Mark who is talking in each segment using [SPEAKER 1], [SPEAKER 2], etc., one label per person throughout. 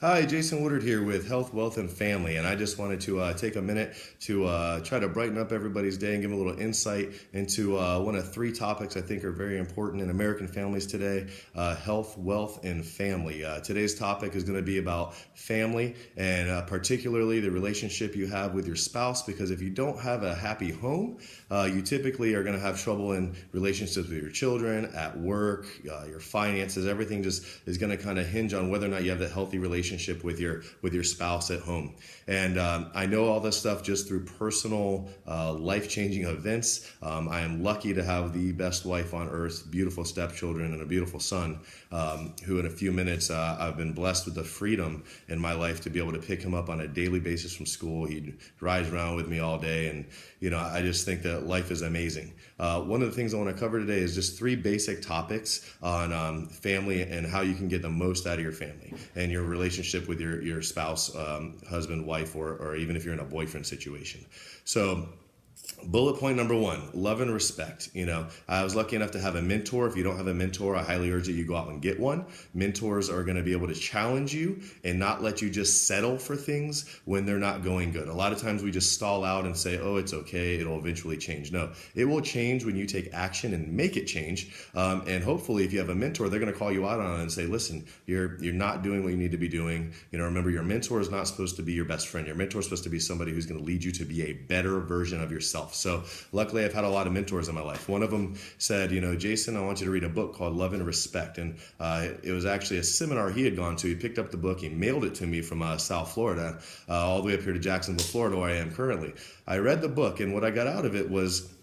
[SPEAKER 1] Hi, Jason Woodard here with Health, Wealth, and Family, and I just wanted to take a minute to try to brighten up everybody's day and give a little insight into one of three topics I think are very important in American families today: health, wealth, and family. Today's topic is going to be about family and particularly the relationship you have with your spouse, because if you don't have a happy home, you typically are going to have trouble in relationships with your children, at work, your finances. Everything just is going to kind of hinge on whether or not you have that healthy relationship with your spouse at home. And I know all this stuff just through personal life-changing events. I am lucky to have the best wife on earth, beautiful stepchildren, and a beautiful son, who in a few minutes I've been blessed with the freedom in my life to be able to pick him up on a daily basis from school. He rides around with me all day, and I just think that life is amazing. One of the things I want to cover today is just three basic topics on family and how you can get the most out of your family and your relationship with your spouse, husband, wife, or even if you're in a boyfriend situation. So bullet point number one, love and respect. I was lucky enough to have a mentor. If you don't have a mentor, I highly urge that you go out and get one. Mentors are going to be able to challenge you and not let you just settle for things when they're not going good. A lot of times we just stall out and say, oh, it's okay, it'll eventually change. No, it will change when you take action and make it change. And hopefully if you have a mentor, they're going to call you out on it and say, listen, you're not doing what you need to be doing. Remember, your mentor is not supposed to be your best friend. Your mentor is supposed to be somebody who's going to lead you to be a better version of yourself. So luckily I've had a lot of mentors in my life. One of them said, Jason, I want you to read a book called Love and Respect. And it was actually a seminar he had gone to. He picked up the book, he mailed it to me from South Florida, all the way up here to Jacksonville, Florida, where I am currently. I read the book, and what I got out of it was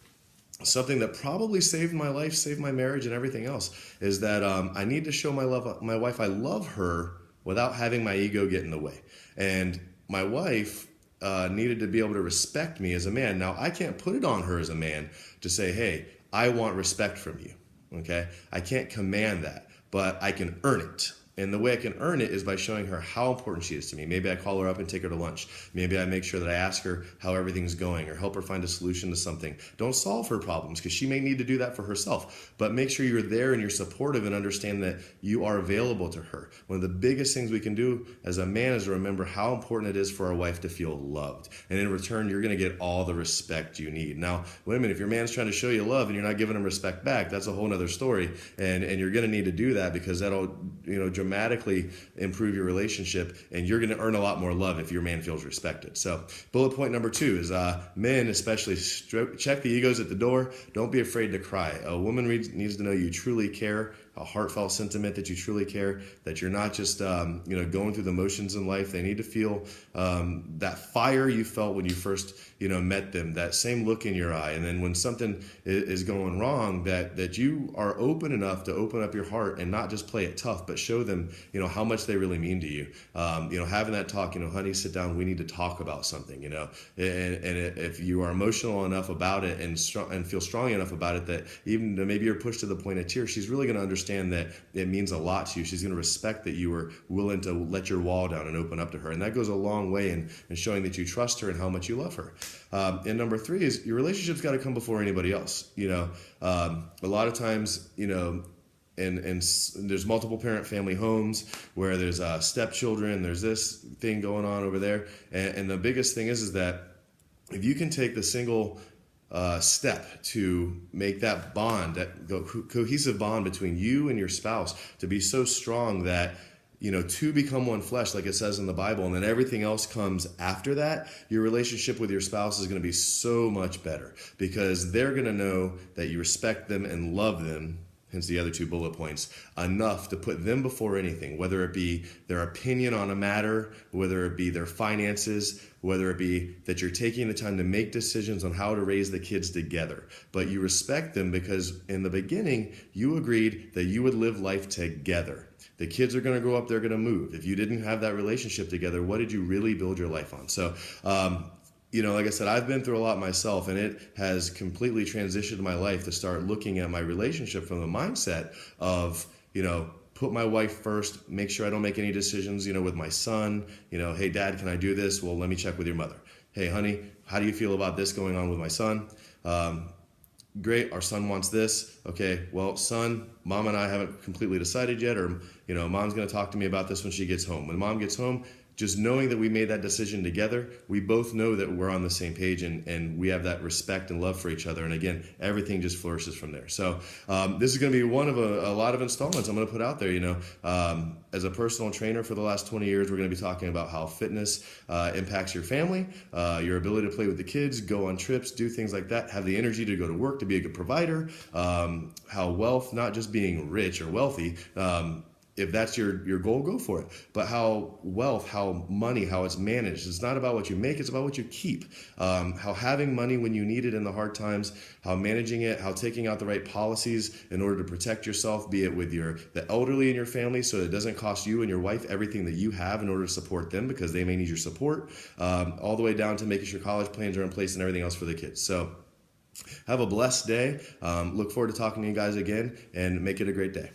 [SPEAKER 1] something that probably saved my life, saved my marriage and everything else, is that I need to show my wife I love her without having my ego get in the way. And my wife needed to be able to respect me as a man. Now, I can't put it on her as a man to say, hey, I want respect from you, okay? I can't command that, but I can earn it. And the way I can earn it is by showing her how important she is to me. Maybe I call her up and take her to lunch. Maybe I make sure that I ask her how everything's going or help her find a solution to something. Don't solve her problems, because she may need to do that for herself. But make sure you're there and you're supportive and understand that you are available to her. One of the biggest things we can do as a man is to remember how important it is for our wife to feel loved. And in return, you're going to get all the respect you need. Now, wait a minute, if your man's trying to show you love and you're not giving him respect back, that's a whole other story. And you're going to need to do that, because that'll dramatically improve your relationship, and you're going to earn a lot more love if your man feels respected. So bullet point number two is men especially, check the egos at the door. Don't be afraid to cry. A woman needs to know you truly care, a heartfelt sentiment that you truly care, that you're not just going through the motions in life. They need to feel that fire you felt when you first met them, that same look in your eye. And then when something is going wrong, that you are open enough to open up your heart and not just play it tough, but show them how much they really mean to you. Having that talk, honey, sit down, we need to talk about something. And if you are emotional enough about it and feel strong enough about it, that even maybe you're pushed to the point of tears, she's really going to understand that it means a lot to you. She's going to respect that you were willing to let your wall down and open up to her. And that goes a long way in showing that you trust her and how much you love her. And number three is your relationship's got to come before anybody else. A lot of times, and there's multiple parent family homes where there's stepchildren, there's this thing going on over there. And the biggest thing is that if you can take the single step to make that bond, that cohesive bond between you and your spouse to be so strong that two become one flesh, like it says in the Bible, and then everything else comes after that, your relationship with your spouse is going to be so much better, because they're going to know that you respect them and love them, hence the other two bullet points, enough to put them before anything, whether it be their opinion on a matter, whether it be their finances, whether it be that you're taking the time to make decisions on how to raise the kids together. But you respect them because in the beginning, you agreed that you would live life together. The kids are going to grow up, they're going to move. If you didn't have that relationship together, what did you really build your life on? So, like I said, I've been through a lot myself, and it has completely transitioned my life to start looking at my relationship from the mindset of, put my wife first, make sure I don't make any decisions, with my son. Hey, Dad, can I do this? Well, let me check with your mother. Hey, honey, how do you feel about this going on with my son? great, our son wants this. Okay, well, son, mom and I haven't completely decided yet, or, mom's going to talk to me about this when she gets home. When mom gets home, just knowing that we made that decision together, we both know that we're on the same page, and we have that respect and love for each other. And again, everything just flourishes from there. So this is going to be one of a lot of installments I'm going to put out there. As a personal trainer for the last 20 years, we're going to be talking about how fitness impacts your family, your ability to play with the kids, go on trips, do things like that, have the energy to go to work, to be a good provider, how wealth, not just being rich or wealthy, if that's your goal, go for it. But how wealth, how money, how it's managed, it's not about what you make, it's about what you keep. How having money when you need it in the hard times, how managing it, how taking out the right policies in order to protect yourself, be it with the elderly in your family, so it doesn't cost you and your wife everything that you have in order to support them, because they may need your support, all the way down to making sure college plans are in place and everything else for the kids. So have a blessed day. Look forward to talking to you guys again, and make it a great day.